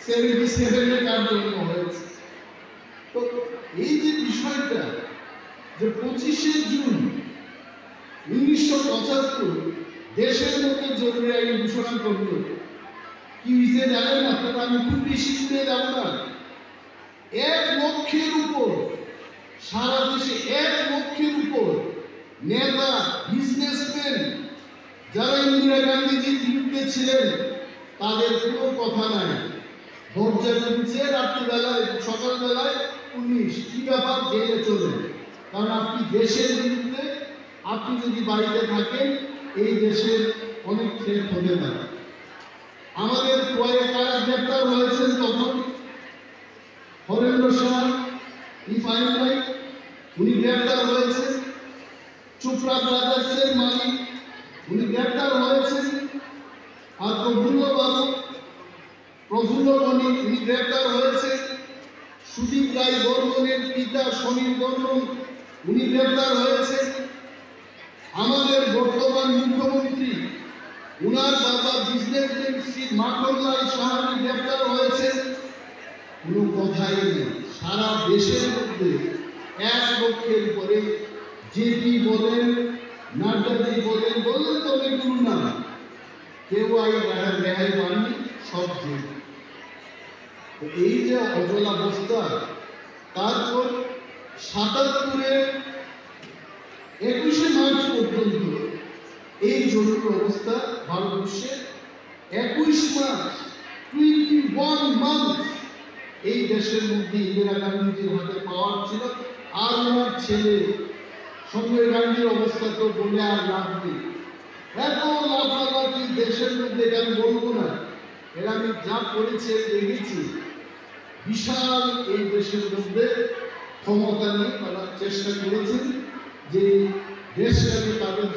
77-এ তার জন্ম হয়েছে। তো এই যে বিষয়টা যে 25শে জুন 1975 দেশের মধ্যে জরুরি আইন ঘোষণা করলো, কি হয়েছে জানেন আপনারা? আমি খুব বেশি দূরে যাব না, 1 লক্ষের উপর, সারা দেশে 1 লক্ষের উপর নেতা, বিজনেসম্যান যারা ইন্দিরা গান্ধীজির বিরুদ্ধে ছিলেন তাদের কোনো কথা নাই। দরজা খুলছে রাত্রিবেলায়, সকালবেলায় পুলিশ, কি ব্যাপার, জেলে চলে। কারণ আপনি দেশের বিরুদ্ধে, আপনি যদি বাড়িতে থাকেন এই দেশের অনেক থ্রেট হতে পারে। আমাদের কয়েক কারা গ্রেপ্তার হয়েছেন তখন? হরেন্দ্র শাহ ইফাইন ভাই, উনি গ্রেপ্তার হয়েছেন। চোপড়া ব্রাদার্সের মালিক, উনি গ্রেপ্তার হয়েছেন। আর প্রফুল্ল বণিক, উনি গ্রেপ্তার হয়েছেন। সুদীপ রায় বর্মনের পিতা সমীর বর্মন, উনি গ্রেপ্তার হয়েছেন। আমাদের বর্তমান মুখ্যমন্ত্রী, উনার বাবা বিজনেসম্যান শ্রী মাখনলাল সাহানি গ্রেপ্তার হয়েছেন। কোনো কথাই নেই, সারা দেশের মধ্যে 1 লক্ষের উপরে, জেপি বলেন, নাড্ডাজি বলেন, বললেন তো অনেকগুলো নাম, কেউ রেহাই পাননি, সব জেল। এই যে অচল অবস্থা, তারপর 77-এ 21শে মার্চ পর্যন্ত এই জরুরি অবস্থা ভারতবর্ষে 21 মাস, 21 মান্থ এই দেশের মধ্যে ইন্দিরা গান্ধীজির হাতে পাওয়ার ছিল। আর ওনার ছেলে সঞ্জয় গান্ধীর অবস্থা তো বলে আর লাভ নেই। এত লাফালাফি দেশের মধ্যে, এটা আমি বলবো না, এরা আমি যা করেছে দেখেছি। বিশাল এই দেশের মধ্যে ক্ষমতা নিয়ে তারা চেষ্টা করেছেন যে দেশটাকে তাদের